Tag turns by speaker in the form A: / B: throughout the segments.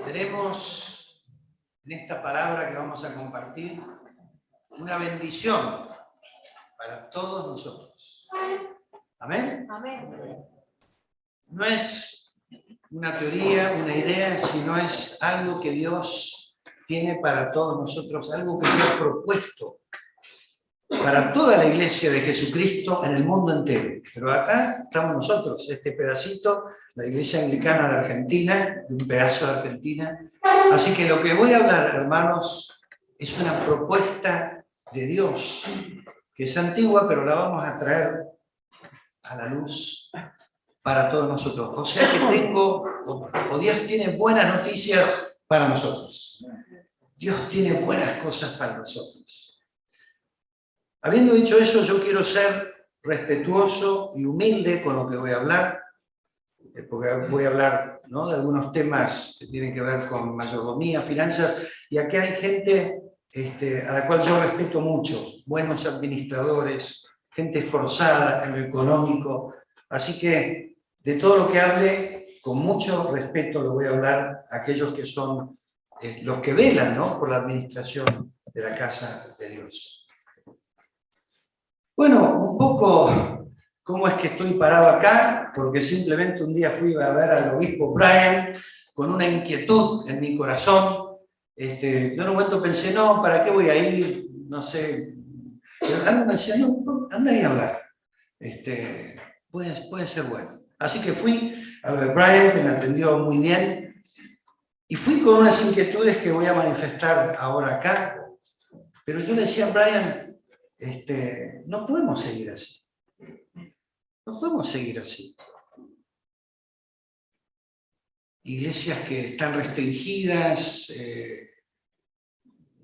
A: Tenemos en esta palabra que vamos a compartir una bendición para todos nosotros. ¿Amén?
B: Amén.
A: No es una teoría, una idea, sino es algo que Dios tiene para todos nosotros, algo que Dios ha propuesto para toda la iglesia de Jesucristo en el mundo entero. Pero acá estamos nosotros, este pedacito, la iglesia anglicana de Argentina, de un pedazo de Argentina. Así que lo que voy a hablar, hermanos, es una propuesta de Dios, que es antigua, pero la vamos a traer a la luz para todos nosotros. O sea que o Dios tiene buenas noticias para nosotros. Dios tiene buenas cosas para nosotros. Habiendo dicho eso, yo quiero ser respetuoso y humilde con lo que voy a hablar, porque voy a hablar, ¿no?, de algunos temas que tienen que ver con mayordomía, finanzas, y aquí hay gente a la cual yo respeto mucho, buenos administradores, gente esforzada en lo económico, así que de todo lo que hable, con mucho respeto lo voy a hablar a aquellos que son los que velan, ¿no?, por la administración de la casa de Dios. Bueno, un poco cómo es que estoy parado acá, porque simplemente un día fui a ver al obispo Brian con una inquietud en mi corazón. Yo en un momento pensé, no, ¿para qué voy a ir? No sé. Pero algo me decía, no, anda ahí a hablar. Puede ser bueno. Así que fui a ver a Brian, que me atendió muy bien, y fui con unas inquietudes que voy a manifestar ahora acá. Pero yo le decía a Brian, no podemos seguir así. No podemos seguir así. Iglesias que están restringidas,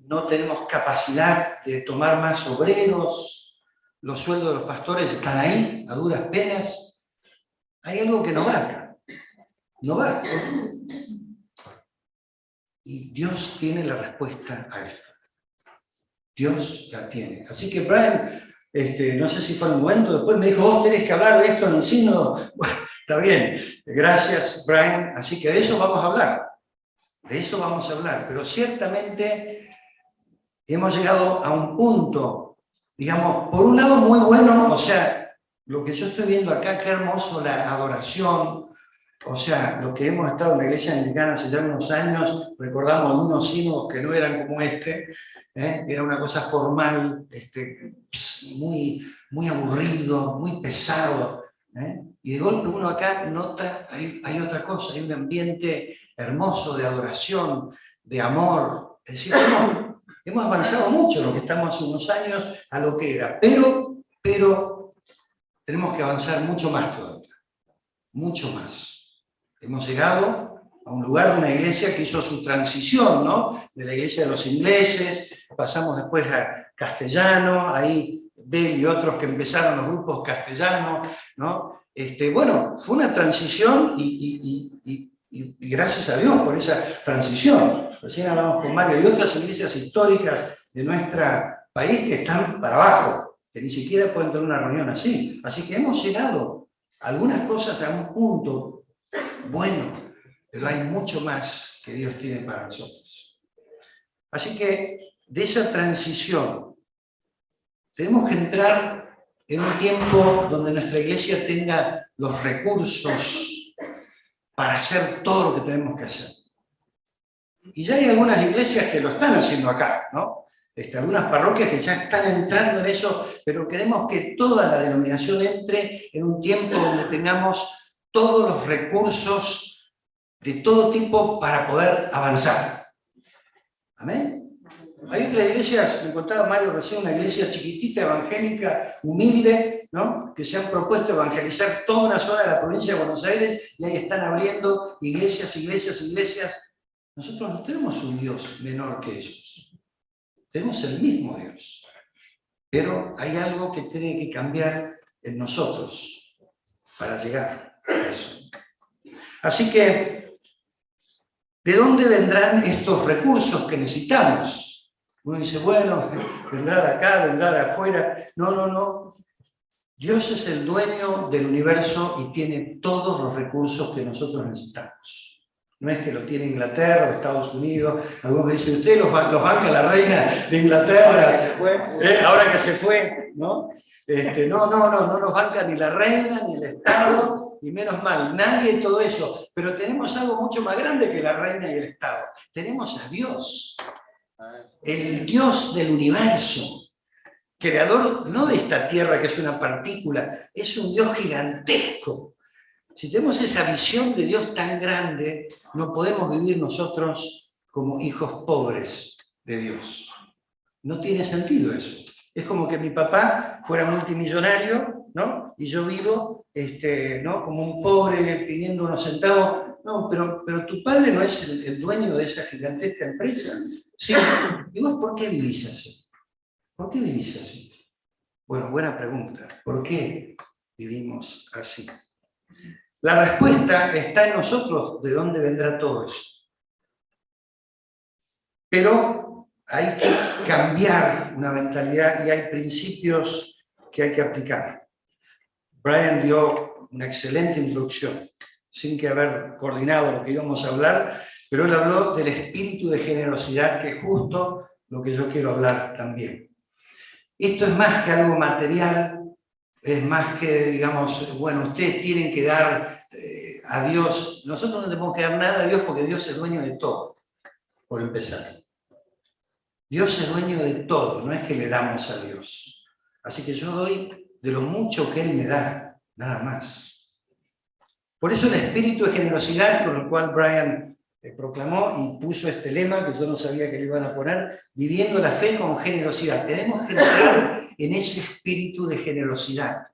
A: no tenemos capacidad de tomar más obreros, los sueldos de los pastores están ahí, a duras penas. Hay algo que no va acá. No va. Y Dios tiene la respuesta a esto. Dios la tiene. Así que Brian, no sé si fue en un momento, después me dijo, vos tenés que hablar de esto en el sínodo. Bueno, está bien, gracias Brian. Así que de eso vamos a hablar. De eso vamos a hablar. Pero ciertamente hemos llegado a un punto, digamos, por un lado muy bueno, o sea, lo que yo estoy viendo acá, qué hermoso la adoración. O sea, los que hemos estado en la iglesia anglicana hace ya unos años, recordamos algunos sínodos que no eran como era una cosa formal, muy aburrido, muy pesado. Y de golpe uno acá nota, hay otra cosa, hay un ambiente hermoso de adoración, de amor. Es decir, hemos avanzado mucho en lo que estamos hace unos años a lo que era, pero tenemos que avanzar mucho más todavía, mucho más. Hemos llegado a un lugar de una iglesia que hizo su transición, ¿no?, de la iglesia de los ingleses, pasamos después a castellano, ahí Bell y otros que empezaron los grupos castellanos, ¿no? Bueno, fue una transición y gracias a Dios por esa transición. Recién hablamos con Mario y otras iglesias históricas de nuestro país que están para abajo, que ni siquiera pueden tener una reunión así. Así que hemos llegado a algunas cosas a un punto bueno, pero hay mucho más que Dios tiene para nosotros. Así que de esa transición tenemos que entrar en un tiempo donde nuestra iglesia tenga los recursos para hacer todo lo que tenemos que hacer. Y ya hay algunas iglesias que lo están haciendo acá, ¿no? Algunas parroquias que ya están entrando en eso, pero queremos que toda la denominación entre en un tiempo donde tengamos todos los recursos de todo tipo para poder avanzar. ¿Amén? Hay otras iglesias, me contaba Mario recién, una iglesia chiquitita, evangélica, humilde, ¿no?, que se han propuesto evangelizar toda una zona de la provincia de Buenos Aires y ahí están abriendo iglesias. Nosotros no tenemos un Dios menor que ellos. Tenemos el mismo Dios. Pero hay algo que tiene que cambiar en nosotros para llegar a eso. Así que, ¿de dónde vendrán estos recursos que necesitamos? Uno dice, bueno, vendrá de acá, vendrá de afuera. No. Dios es el dueño del universo y tiene todos los recursos que nosotros necesitamos. No es que lo tiene Inglaterra o Estados Unidos. Algunos que dicen, usted los banca la reina de Inglaterra, ahora que se fue, ¿no? No los banca ni la reina, ni el Estado, y menos mal, nadie de todo eso. Pero tenemos algo mucho más grande que la reina y el Estado. Tenemos a Dios, el Dios del universo, creador no de esta tierra que es una partícula, es un Dios gigantesco. Si tenemos esa visión de Dios tan grande, no podemos vivir nosotros como hijos pobres de Dios. No tiene sentido eso. Es como que mi papá fuera multimillonario, ¿no? Y yo vivo ¿no? como un pobre pidiendo unos centavos. No, pero tu padre no es el dueño de esa gigantesca empresa. Sí. ¿Y vos por qué vivís así? ¿Por qué vivís así? Bueno, buena pregunta. ¿Por qué vivimos así? La respuesta está en nosotros, de dónde vendrá todo eso. Pero hay que cambiar una mentalidad y hay principios que hay que aplicar. Brian dio una excelente introducción, sin que haber coordinado lo que íbamos a hablar, pero él habló del espíritu de generosidad, que es justo lo que yo quiero hablar también. Esto es más que algo material, es más que, digamos, bueno, ustedes tienen que dar a Dios. Nosotros no tenemos que dar nada a Dios porque Dios es dueño de todo, por empezar. Dios es dueño de todo, no es que le damos a Dios. Así que yo doy de lo mucho que Él me da, nada más. Por eso el espíritu de generosidad con el cual Brian proclamó y puso este lema, que yo no sabía que le iban a poner, viviendo la fe con generosidad. Tenemos que entrar en ese espíritu de generosidad,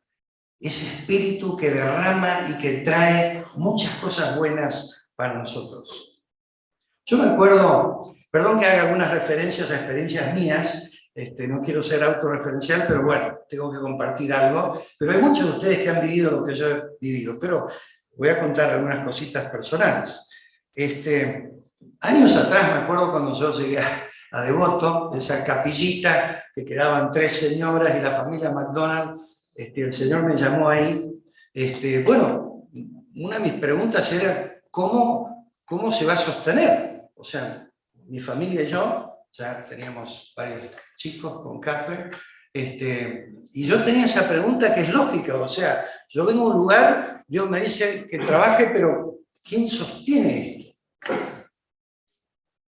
A: ese espíritu que derrama y que trae muchas cosas buenas para nosotros. Yo me acuerdo, perdón que haga algunas referencias a experiencias mías, no quiero ser autorreferencial, pero bueno, tengo que compartir algo, pero hay muchos de ustedes que han vivido lo que yo he vivido, pero voy a contar algunas cositas personales. Años atrás, me acuerdo cuando yo llegué a Devoto, esa capillita que quedaban 3 señoras y la familia McDonald, el Señor me llamó ahí. Bueno, una de mis preguntas era, ¿cómo se va a sostener? O sea, mi familia y yo, ya teníamos varios chicos con café, y yo tenía esa pregunta que es lógica, o sea, yo vengo a un lugar, Dios me dice que trabaje, pero ¿quién sostiene esto?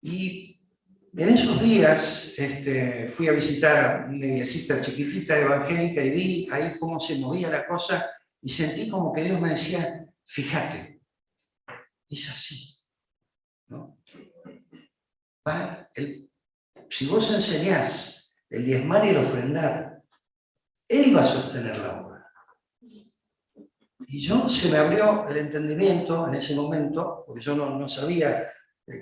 A: Y en esos días fui a visitar una iglesita chiquitita evangélica y vi ahí cómo se movía la cosa y sentí como que Dios me decía, fíjate, es así, ¿no? Si vos enseñás el diezmar y el ofrendar, Él va a sostener la obra. Y se me abrió el entendimiento en ese momento, porque yo no sabía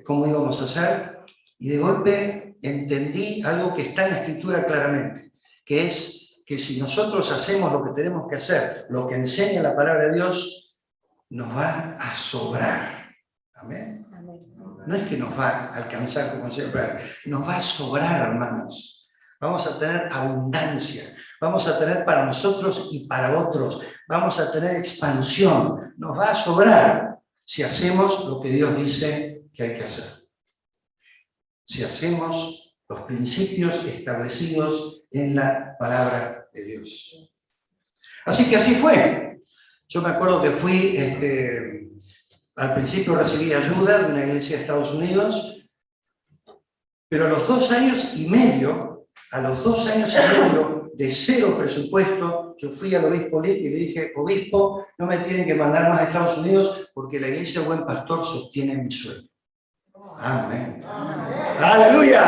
A: cómo íbamos a hacer, y de golpe entendí algo que está en la Escritura claramente, que es que si nosotros hacemos lo que tenemos que hacer, lo que enseña la palabra de Dios, nos va a sobrar. Amén. No es que nos va a alcanzar como siempre, nos va a sobrar, hermanos. Vamos a tener abundancia, vamos a tener para nosotros y para otros, vamos a tener expansión, nos va a sobrar si hacemos lo que Dios dice que hay que hacer. Si hacemos los principios establecidos en la palabra de Dios. Así que así fue. Yo me acuerdo que fui, al principio recibí ayuda de una iglesia de Estados Unidos, pero a los 2 años y medio de 0 presupuesto, yo fui al obispo Lee y le dije, obispo, no me tienen que mandar más a Estados Unidos porque la iglesia Buen Pastor sostiene mi sueldo. Amén. Amén. ¡Aleluya!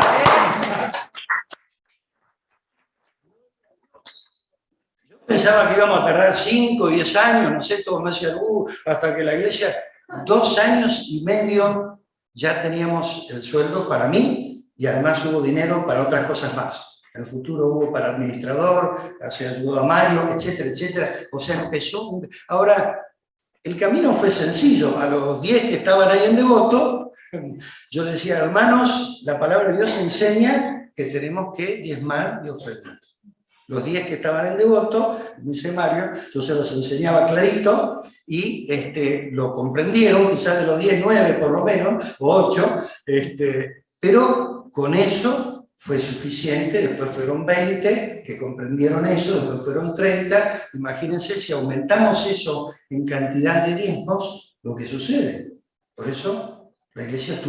A: Yo pensaba que íbamos a tardar 5 o 10 años, no sé, todos me decían, hasta que la iglesia, 2 años y medio ya teníamos el sueldo para mí y además hubo dinero para otras cosas más. En el futuro hubo para administrador, se ayudó a Mario, etcétera, etcétera. O sea, empezó. Ahora, el camino fue sencillo. A los 10 que estaban ahí en Devoto, yo decía, hermanos, la palabra de Dios enseña que tenemos que diezmar y ofrendar. los 10 que estaban en devoto, dice Mario, yo se los enseñaba clarito y lo comprendieron, quizás de los 10, 9 por lo menos, o 8, pero con eso fue suficiente. Después fueron 20 que comprendieron eso, después fueron 30, imagínense si aumentamos eso en cantidad de diezmos, lo que sucede. Por eso la iglesia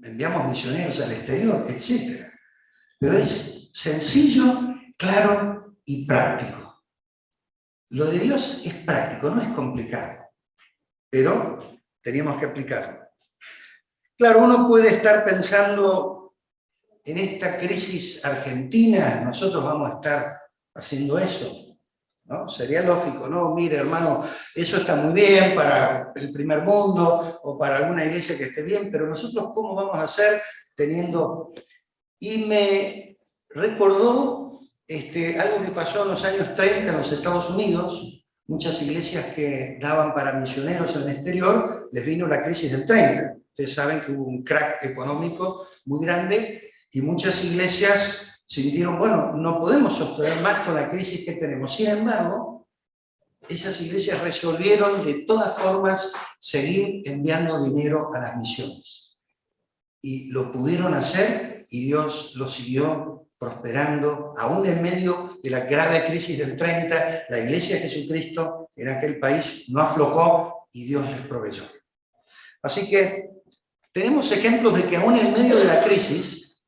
A: enviamos misioneros al exterior, etc. Pero es sencillo, claro y práctico. Lo de Dios es práctico, no es complicado, pero teníamos que aplicarlo. Claro, uno puede estar pensando en esta crisis argentina, nosotros vamos a estar haciendo eso, ¿no? Sería lógico, ¿no? Mire, hermano, eso está muy bien para el primer mundo o para alguna iglesia que esté bien, pero nosotros ¿cómo vamos a hacer teniendo...? Y me recordó algo que pasó en los años 30 en los Estados Unidos. Muchas iglesias que daban para misioneros en el exterior, les vino la crisis del 30. Ustedes saben que hubo un crack económico muy grande y muchas iglesias sintieron, bueno, no podemos sostener más con la crisis que tenemos. Sin embargo, esas iglesias resolvieron de todas formas seguir enviando dinero a las misiones. Y lo pudieron hacer y Dios lo siguió prosperando, aún en medio de la grave crisis del 30, la Iglesia de Jesucristo en aquel país no aflojó y Dios les proveyó. Así que tenemos ejemplos de que aún en medio de la crisis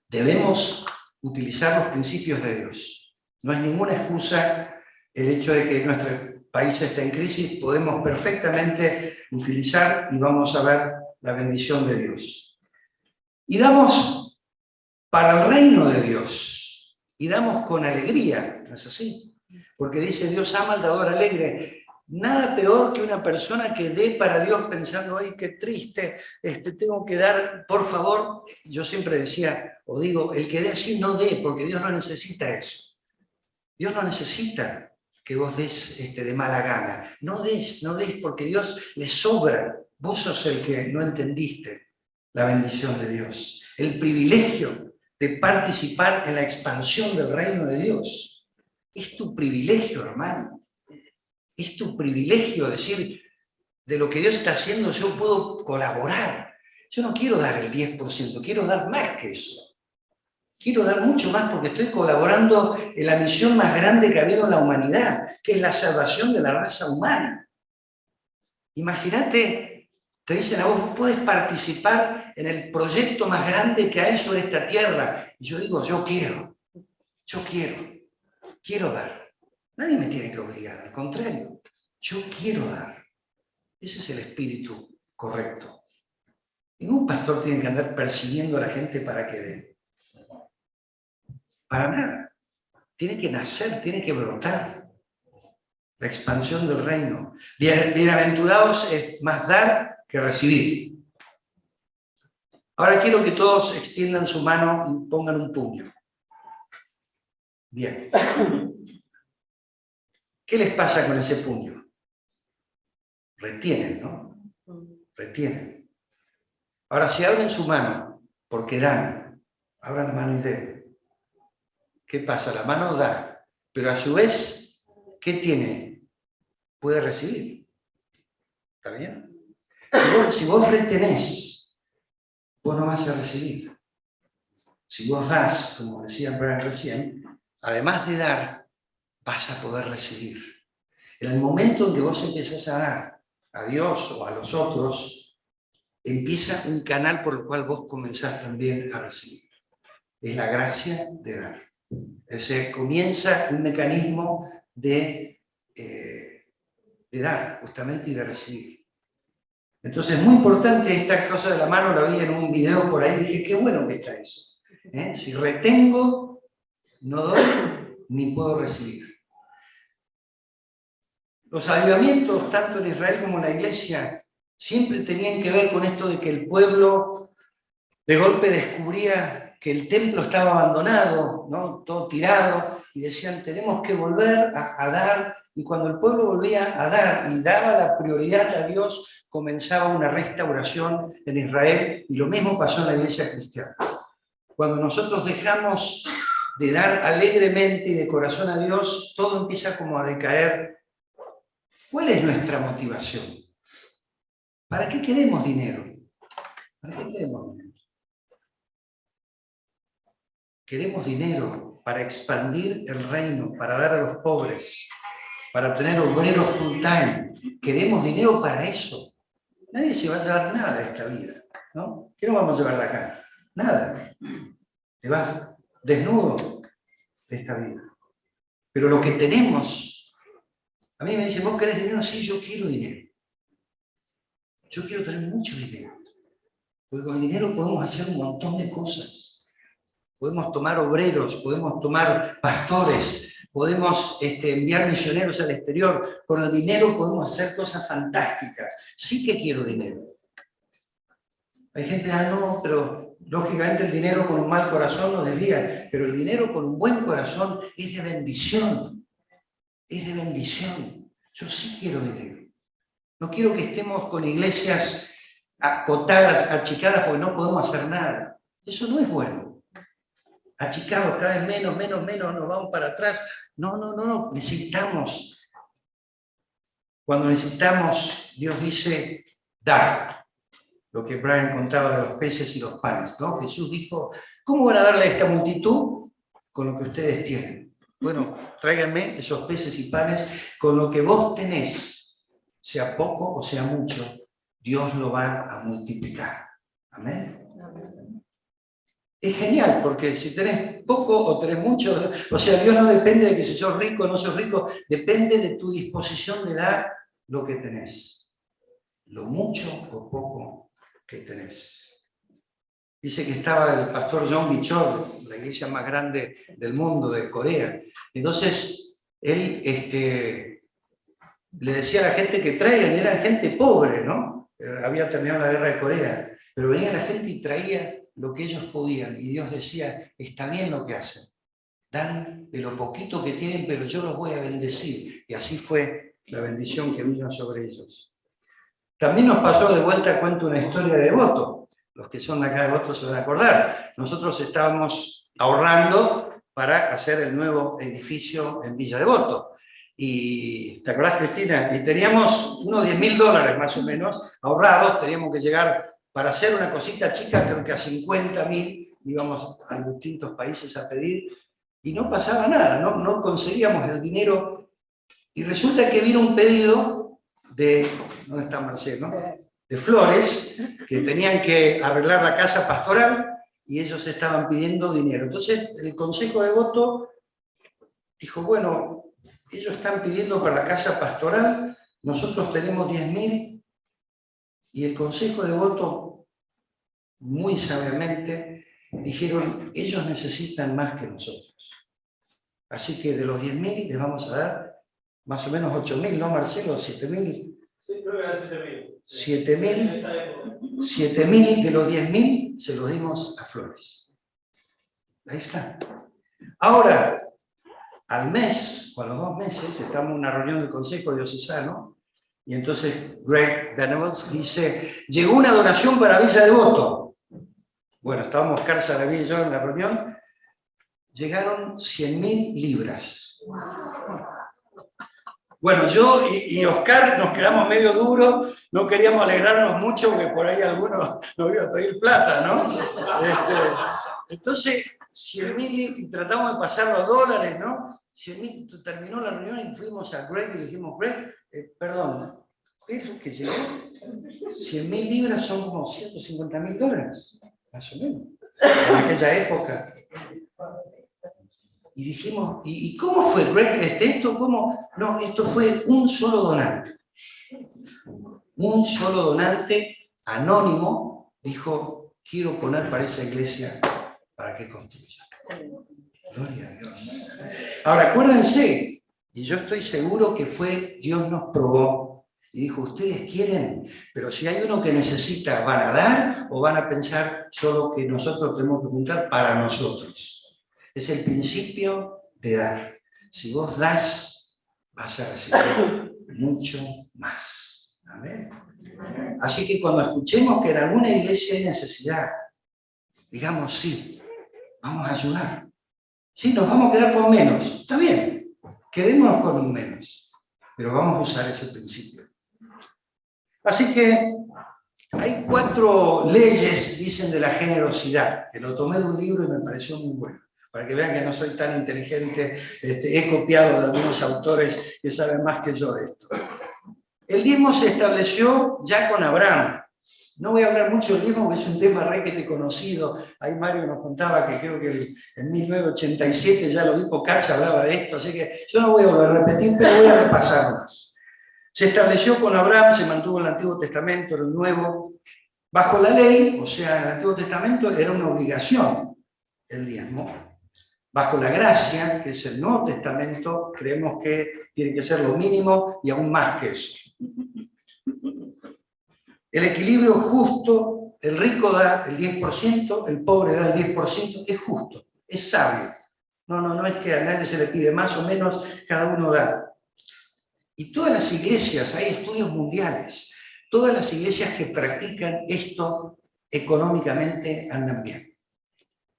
A: debemos utilizar los principios de Dios. No es ninguna excusa el hecho de que nuestro país esté en crisis, podemos perfectamente utilizar y vamos a ver la bendición de Dios. Y damos para el reino de Dios, y damos con alegría, ¿no es así? Porque dice, Dios ama al dador alegre. Nada peor que una persona que dé para Dios pensando, ay, qué triste, tengo que dar, por favor. Yo siempre decía, o digo, el que dé así no dé, porque Dios no necesita eso. Dios no necesita que vos des de mala gana. No des, porque Dios le sobra. Vos sos el que no entendiste la bendición de Dios, el privilegio de participar en la expansión del reino de Dios. Es tu privilegio, hermano. Es tu privilegio decir, de lo que Dios está haciendo yo puedo colaborar. Yo no quiero dar el 10%, quiero dar más que eso. Quiero dar mucho más porque estoy colaborando en la misión más grande que ha habido en la humanidad, que es la salvación de la raza humana. Imagínate, te dicen a vos, puedes participar en el proyecto más grande que hay sobre esta tierra. Y yo digo, yo quiero dar. Nadie me tiene que obligar, al contrario, yo quiero dar. Ese es el espíritu correcto. Ningún pastor tiene que andar persiguiendo a la gente para que dé. Para nada. Tiene que nacer, tiene que brotar. La expansión del reino. Bienaventurados es más dar que recibir. Ahora quiero que todos extiendan su mano y pongan un puño. Bien. ¿Qué les pasa con ese puño? Retienen, ¿no? Retienen. Ahora, si abren su mano, porque dan, abran la mano y den. ¿Qué pasa? La mano da, pero a su vez, ¿qué tiene? Puede recibir. ¿Está bien? Si vos retenés, vos no vas a recibir. Si vos das, como decía Brian recién, además de dar, vas a poder recibir. En el momento en que vos empezás a dar a Dios o a los otros, empieza un canal por el cual vos comenzás también a recibir. Es la gracia de dar. Comienza un mecanismo de dar, justamente, y de recibir. Entonces, es muy importante esta cosa de la mano, la vi en un video por ahí, dije, qué bueno que está eso. Si retengo, no doy, ni puedo recibir. Los avivamientos, tanto en Israel como en la iglesia, siempre tenían que ver con esto de que el pueblo de golpe descubría que el templo estaba abandonado, ¿no? Todo tirado, y decían, tenemos que volver a dar, y cuando el pueblo volvía a dar y daba la prioridad a Dios, comenzaba una restauración en Israel, y lo mismo pasó en la iglesia cristiana. Cuando nosotros dejamos de dar alegremente y de corazón a Dios, todo empieza como a decaer. ¿Cuál es nuestra motivación? ¿Para qué queremos dinero? ¿Para qué queremos dinero? Queremos dinero para expandir el reino, para dar a los pobres, para tener obreros full time. Queremos dinero para eso. Nadie se va a llevar nada de esta vida, ¿no? ¿Qué nos vamos a llevar de acá? Nada. Te vas desnudo de esta vida. Pero lo que tenemos, a mí me dicen, ¿vos querés dinero? Sí, yo quiero dinero. Yo quiero tener mucho dinero. Porque con el dinero podemos hacer un montón de cosas. Podemos tomar obreros, podemos tomar pastores, podemos enviar misioneros al exterior. Con el dinero podemos hacer cosas fantásticas. Sí que quiero dinero. Hay gente que no, pero lógicamente el dinero con un mal corazón nos desvía, pero el dinero con un buen corazón es de bendición. Es de bendición. Yo sí quiero dinero. No quiero que estemos con iglesias acotadas, achicadas, porque no podemos hacer nada. Eso no es bueno. Achicados, cada vez menos, nos vamos para atrás. No. Necesitamos. Cuando necesitamos, Dios dice, dar. Lo que Brian contaba de los peces y los panes, ¿no? Jesús dijo, ¿cómo van a darle a esta multitud? Con lo que ustedes tienen. Bueno, tráiganme esos peces y panes con lo que vos tenés, sea poco o sea mucho, Dios lo va a multiplicar. Amén. Es genial, porque si tenés poco o tenés mucho, o sea, Dios no depende de que si sos rico o no sos rico, depende de tu disposición de dar lo que tenés. Lo mucho o poco que tenés. Dice que estaba el pastor John Bichor, la iglesia más grande del mundo, de Corea. Entonces, él le decía a la gente que traigan, eran gente pobre, ¿no? Había terminado la guerra de Corea, pero venía la gente y traía lo que ellos podían, y Dios decía, está bien lo que hacen, dan de lo poquito que tienen, pero yo los voy a bendecir, y así fue la bendición que vino sobre ellos. También nos pasó, de vuelta, cuento una historia de Devoto. Los que son de acá de Devoto se van a acordar. Nosotros estábamos ahorrando para hacer el nuevo edificio en Villa Devoto. Y, ¿te acordás, Cristina? Y teníamos unos $10.000 más o menos ahorrados, teníamos que llegar, para hacer una cosita chica, creo que a 50.000, íbamos a distintos países a pedir, y no pasaba nada, no conseguíamos el dinero. Y resulta que vino un pedido de, ¿dónde está Marcelo? De Flores, que tenían que arreglar la casa pastoral y ellos estaban pidiendo dinero. Entonces el Consejo de Voto dijo, bueno, ellos están pidiendo para la casa pastoral, nosotros tenemos 10.000, y el Consejo de Voto, muy sabiamente, dijeron, ellos necesitan más que nosotros. Así que de los 10.000 les vamos a dar más o menos 8.000, ¿no, Marcelo? 7.000.
B: Sí, creo que era 7.000.
A: 7.000 de los 10.000 se los dimos a Flores. Ahí está. Ahora, al mes, o a los 2 meses, estamos en una reunión del Consejo Diocesano, y entonces Greg Venables dice, llegó una donación para Villa Devoto. Bueno, estábamos Oscar Saravilla y yo en la reunión, llegaron 100.000 libras. Bueno, yo y Oscar nos quedamos medio duros, no queríamos alegrarnos mucho porque por ahí algunos nos iba a pedir plata, ¿no? Entonces, 100.000, y tratamos de pasar los dólares, ¿no? 100.000, terminó la reunión y fuimos a Greg y le dijimos, Greg, perdón, ¿qué es lo que llegó? 100.000 libras son como $150.000, más o menos, en aquella época. Y dijimos, ¿y cómo fue, Greg? ¿Esto cómo? No, esto fue un solo donante. Un solo donante anónimo dijo, quiero poner para esa iglesia para que construya. Gloria a Dios. Ahora, acuérdense, y yo estoy seguro que fue, Dios nos probó y dijo, ustedes quieren, pero si hay uno que necesita, ¿van a dar o van a pensar solo que nosotros tenemos que juntar para nosotros? Es el principio de dar. Si vos das, vas a recibir mucho más. ¿Amén? Así que cuando escuchemos que en alguna iglesia hay necesidad, digamos sí. vamos a ayudar. Sí, nos vamos a quedar con menos, está bien, quedémonos con un menos, pero vamos a usar ese principio. Así que hay 4 leyes, dicen, de la generosidad, que lo tomé de un libro y me pareció muy bueno, para que vean que no soy tan inteligente, he copiado de algunos autores que saben más que yo de esto. El diezmo se estableció ya con Abraham. No voy a hablar mucho del diezmo, porque es un tema requete conocido. Ahí Mario nos contaba que creo que en 1987 ya lo vi Katz hablaba de esto, así que yo no voy a repetir, pero voy a repasar más. Se estableció con Abraham, se mantuvo en el Antiguo Testamento, en el Nuevo. Bajo la ley, o sea, en el Antiguo Testamento era una obligación el diezmo. Bajo la gracia, que es el Nuevo Testamento, creemos que tiene que ser lo mínimo y aún más que eso. El equilibrio justo, el rico da el 10%, el pobre da el 10%, es justo, es sabio. No es que a nadie se le pide más o menos, cada uno da. Y todas las iglesias, hay estudios mundiales, todas las iglesias que practican esto económicamente andan bien.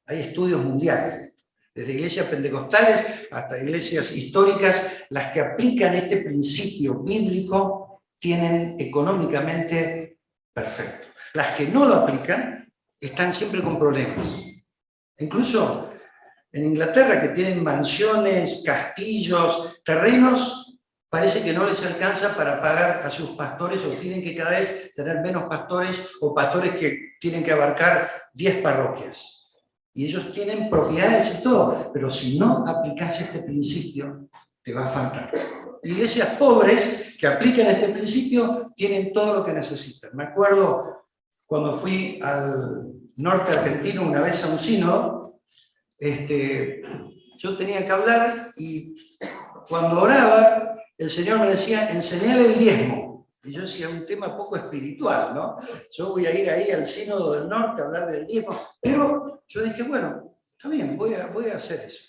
A: Hay estudios mundiales, desde iglesias pentecostales hasta iglesias históricas, las que aplican este principio bíblico tienen económicamente perfecto. Las que no lo aplican están siempre con problemas. Incluso en Inglaterra, que tienen mansiones, castillos, terrenos, parece que no les alcanza para pagar a sus pastores, o tienen que cada vez tener menos pastores, o pastores que tienen que abarcar 10 parroquias. Y ellos tienen propiedades y todo, pero si no aplicas este principio, te va a faltar. Iglesias pobres que aplican este principio tienen todo lo que necesitan. Me acuerdo cuando fui al norte argentino una vez a un sínodo, yo tenía que hablar y cuando oraba, el Señor me decía, enseñale el diezmo. Y yo decía, un tema poco espiritual, ¿no? Yo voy a ir ahí al sínodo del norte a hablar del diezmo. Pero yo dije, bueno, está bien, voy a hacer eso.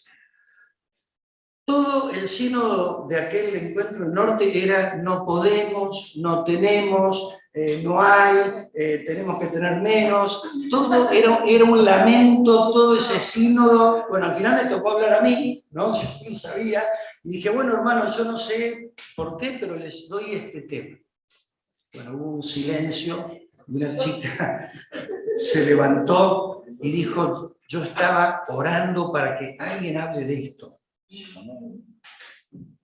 A: Todo el sínodo de aquel encuentro del norte era no podemos, no tenemos, no hay, tenemos que tener menos. Todo era un lamento, todo ese sínodo. Bueno, al final me tocó hablar a mí, ¿no? Yo no sabía. Y dije, bueno, hermanos, yo no sé por qué, pero les doy este tema. Bueno, hubo un silencio y una chica se levantó y dijo, yo estaba orando para que alguien hable de esto.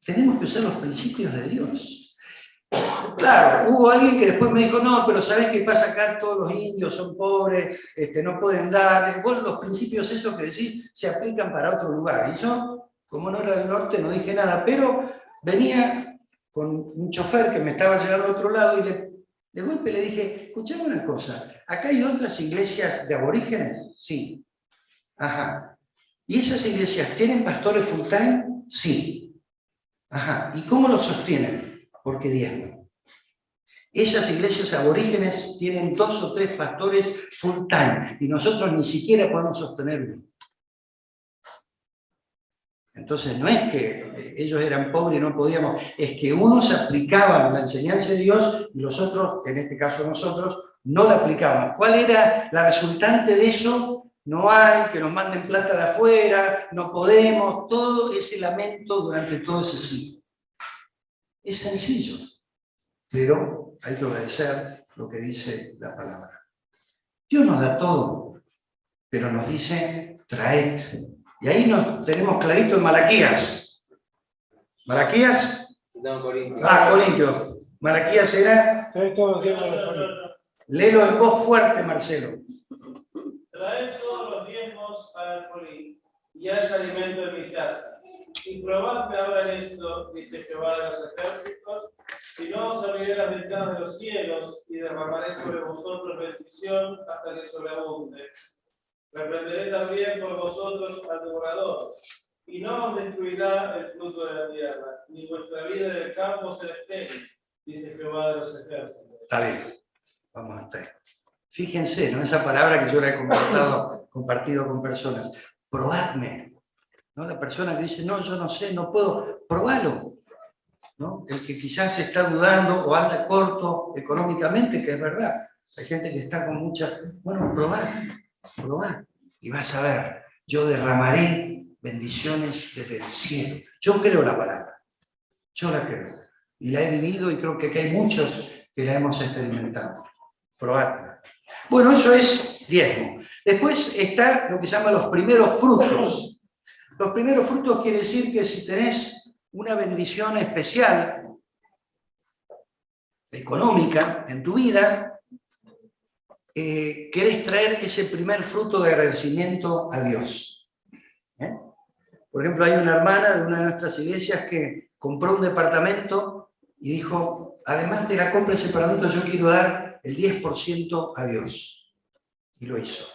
A: Tenemos que usar los principios de Dios. Claro, hubo alguien que después me dijo, no, pero ¿sabés qué pasa acá? Todos los indios son pobres, no pueden dar. Bueno, los principios esos que decís se aplican para otro lugar. Y yo, como no era del norte, no dije nada, pero venía con un chofer que me estaba llegando a otro lado y de golpe le dije, escuchame una cosa, ¿acá hay otras iglesias de aborígenes? Sí. Ajá. ¿Y esas iglesias tienen pastores full time? Sí. Ajá. ¿Y cómo los sostienen? Porque diezman. Esas iglesias aborígenes tienen 2 o 3 pastores full time y nosotros ni siquiera podemos sostenerlo. Entonces no es que ellos eran pobres y no podíamos, es que unos aplicaban la enseñanza de Dios y los otros, en este caso nosotros, no la aplicaban. ¿Cuál era la resultante de eso? No hay, que nos manden plata de afuera, no podemos, todo ese lamento durante todo ese siglo. Es sencillo, pero hay que obedecer lo que dice la palabra. Dios nos da todo, pero nos dice, traed. Y ahí nos tenemos clarito en Malaquías. ¿Malaquías?
B: No, Corintios.
A: Ah, Corintios. Malaquías era... Léelo en voz fuerte, Marcelo.
B: Traed todos los diezmos al alfolí, y haya alimento en mi casa. Y probadme ahora en esto, dice Jehová de los ejércitos, si no os abriré las ventanas de los cielos, y derramaré sobre vosotros bendición hasta que sobreabunde. Reprenderé también por vosotros al devorador, y no os destruirá el fruto de la tierra, ni vuestra vida en el campo se detiene, dice Jehová de los ejércitos.
A: Está bien, vamos a estar. Fíjense, ¿no? Esa palabra que yo la he compartido con personas. Probadme. ¿No? La persona que dice, no, yo no sé, no puedo, probalo. ¿No? El que quizás está dudando o anda corto económicamente, que es verdad. Hay gente que está con muchas... Bueno, probá. Y vas a ver yo derramaré bendiciones desde el cielo. Yo creo la palabra, yo la creo. Y la he vivido y creo que aquí hay muchos que la hemos experimentado. Probadla. Bueno, eso es diezmo. Después está lo que se llama los primeros frutos. Los primeros frutos quiere decir que si tenés una bendición especial, económica, en tu vida, querés traer ese primer fruto de agradecimiento a Dios. Por ejemplo, hay una hermana de una de nuestras iglesias que compró un departamento y dijo, además de la compra de ese departamento, yo quiero dar el 10% a Dios. Y lo hizo.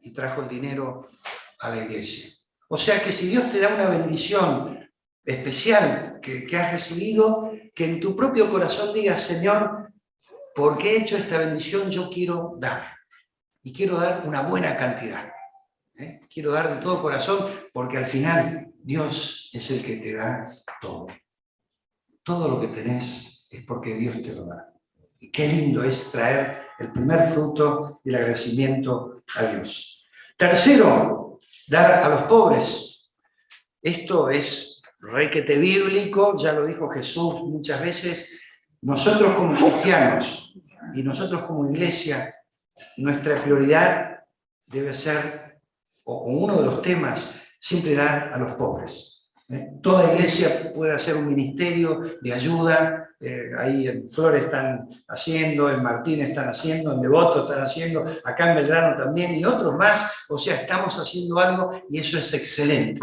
A: Y trajo el dinero a la iglesia. O sea que si Dios te da una bendición especial que has recibido, que en tu propio corazón digas, Señor, porque he hecho esta bendición, yo quiero dar. Y quiero dar una buena cantidad. Quiero dar de todo corazón, porque al final Dios es el que te da todo. Todo lo que tenés es porque Dios te lo da. Y qué lindo es traer el primer fruto del agradecimiento a Dios. Tercero, dar a los pobres. Esto es requete bíblico, ya lo dijo Jesús muchas veces. Nosotros como cristianos y nosotros como iglesia, nuestra prioridad debe ser, o uno de los temas, siempre dar a los pobres. Toda iglesia puede hacer un ministerio de ayuda, ahí en Flores están haciendo, en Martín están haciendo, en Devoto están haciendo, acá en Belgrano también y otros más, o sea, estamos haciendo algo y eso es excelente.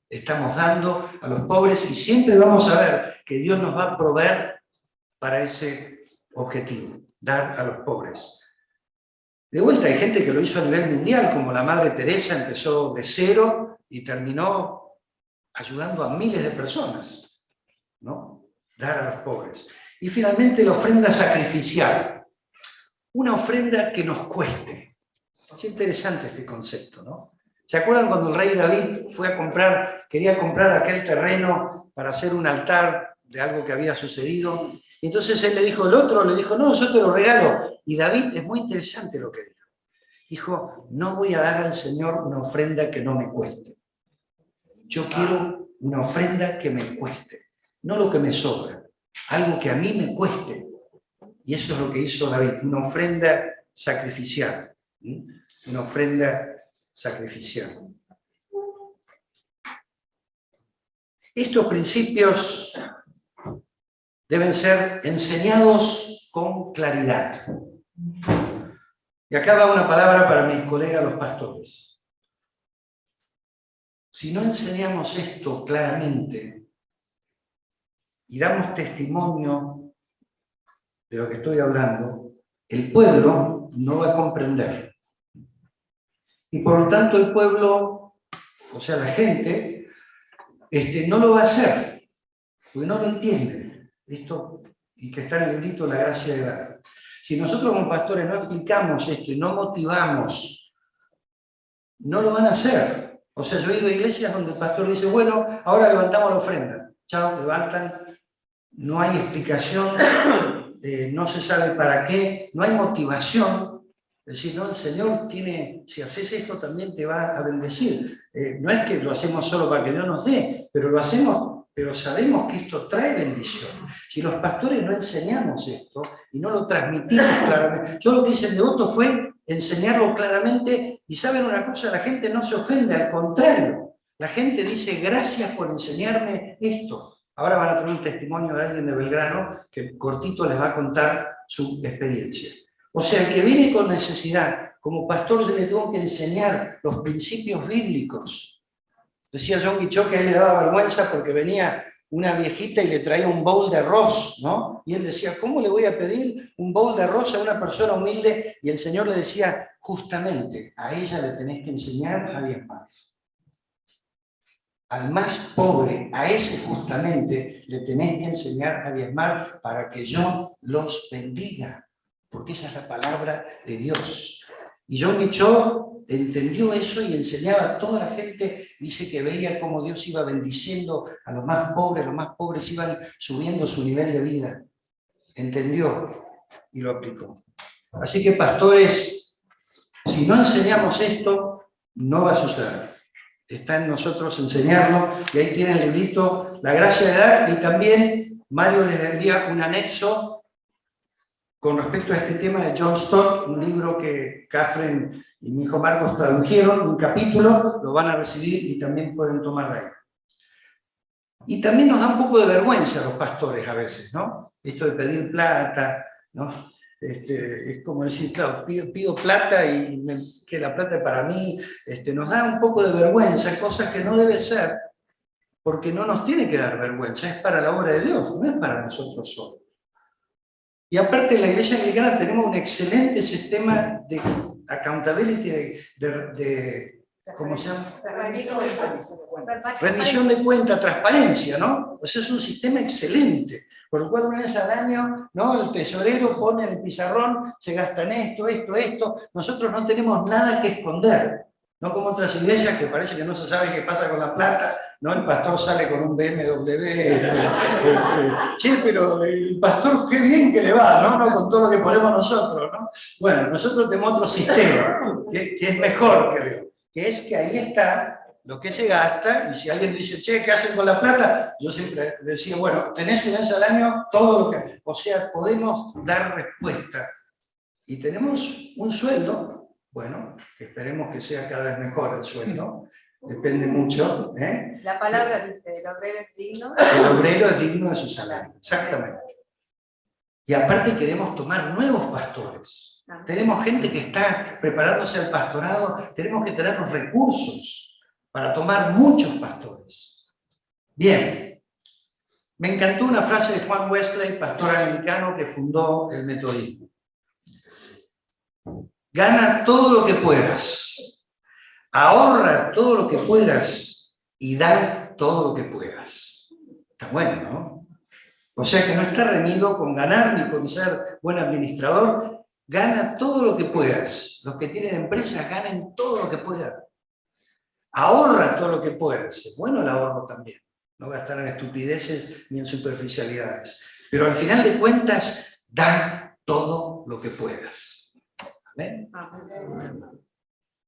A: Estamos dando a los pobres y siempre vamos a ver que Dios nos va a proveer para ese objetivo, dar a los pobres. De vuelta hay gente que lo hizo a nivel mundial, como la Madre Teresa empezó de cero y terminó ayudando a miles de personas, ¿no? Dar a los pobres. Y finalmente la ofrenda sacrificial. Una ofrenda que nos cueste. Es interesante este concepto, ¿no? ¿Se acuerdan cuando el rey David fue a comprar, quería comprar aquel terreno para hacer un altar de algo que había sucedido? Y entonces él le dijo, el otro le dijo, no, yo te lo regalo. Y David, es muy interesante lo que dijo. Dijo, no voy a dar al Señor una ofrenda que no me cueste. Yo quiero una ofrenda que me cueste, no lo que me sobra, algo que a mí me cueste. Y eso es lo que hizo David, una ofrenda sacrificial. Una ofrenda sacrificial. Estos principios deben ser enseñados con claridad. Y acá va una palabra para mis colegas los pastores. Si no enseñamos esto claramente y damos testimonio de lo que estoy hablando, el pueblo no va a comprender. Y por lo tanto el pueblo, o sea la gente, no lo va a hacer, porque no lo entiende. Esto, y que está en el librito La Gracia de Dar. Si nosotros como pastores no explicamos esto y no motivamos, no lo van a hacer. O sea, yo he ido a iglesias donde el pastor dice, bueno, ahora levantamos la ofrenda. Chao, levantan. No hay explicación, no se sabe para qué, no hay motivación. Es decir, no, el Señor tiene, si haces esto también te va a bendecir. No es que lo hacemos solo para que Dios nos dé, pero lo hacemos, pero sabemos que esto trae bendición. Si los pastores no enseñamos esto y no lo transmitimos claramente, yo lo que hice en Devoto fue enseñarlo claramente, y ¿saben una cosa? La gente no se ofende, al contrario. La gente dice, gracias por enseñarme esto. Ahora van a tener un testimonio de alguien de Belgrano que cortito les va a contar su experiencia. O sea, el que viene con necesidad, como pastor yo le tengo que enseñar los principios bíblicos. Decía John Guichó que a él le daba vergüenza porque venía una viejita y le traía un bowl de arroz, ¿no? Y él decía, ¿cómo le voy a pedir un bowl de arroz a una persona humilde? Y el Señor le decía, justamente, a ella le tenés que enseñar a diezmar. Al más pobre, a ese justamente, le tenés que enseñar a diezmar para que yo los bendiga. Porque esa es la palabra de Dios. Y John Guichó entendió eso y enseñaba a toda la gente, dice que veía cómo Dios iba bendiciendo a los más pobres iban subiendo su nivel de vida. Entendió y lo aplicó. Así que pastores, si no enseñamos esto, no va a suceder. Está en nosotros enseñarlo, y ahí tienen el librito La gracia de dar, y también Mario les envía un anexo con respecto a este tema de John Stott, un libro que Catherine y mi hijo Marcos tradujeron, un capítulo, lo van a recibir y también pueden tomarlo ahí. Y también nos da un poco de vergüenza a los pastores a veces, ¿no? Esto de pedir plata, ¿no? Es como decir, claro, pido plata y que la plata es para mí, nos da un poco de vergüenza, cosas que no debe ser, porque no nos tiene que dar vergüenza, es para la obra de Dios, no es para nosotros solos. Y aparte en la Iglesia Anglicana tenemos un excelente sistema de accountability, ¿cómo se llama? Rendición de cuenta, transparencia, ¿no? O sea, es un sistema excelente. Por lo cual una vez al año, ¿no? El tesorero pone en el pizarrón, se gastan esto. Nosotros no tenemos nada que esconder. No como otras iglesias que parece que no se sabe qué pasa con la plata, ¿no? El pastor sale con un BMW, che, pero el pastor qué bien que le va, ¿no? ¿No? Con todo lo que ponemos nosotros, ¿no? Bueno, nosotros tenemos otro sistema, que es mejor, creo, que es que ahí está lo que se gasta, y si alguien dice, che, ¿qué hacen con la plata? Yo siempre decía, bueno, tenés una vez al año todo lo que... O sea, podemos dar respuesta. Y tenemos un sueldo, bueno, que esperemos que sea cada vez mejor el sueldo, depende mucho.
C: La palabra dice, el obrero es digno.
A: El obrero es digno de su salario, exactamente. Y aparte queremos tomar nuevos pastores. Tenemos gente que está preparándose al pastorado, tenemos que tener los recursos para tomar muchos pastores. Bien, me encantó una frase de Juan Wesley, pastor anglicano que fundó el metodismo. Gana todo lo que puedas, ahorra todo lo que puedas y da todo lo que puedas. Está bueno, ¿no? O sea que no está reñido con ganar ni con ser buen administrador. Gana todo lo que puedas. Los que tienen empresas ganen todo lo que puedan. Ahorra todo lo que puedas. Es bueno el ahorro también. No gastar en estupideces ni en superficialidades. Pero al final de cuentas, da todo lo que puedas.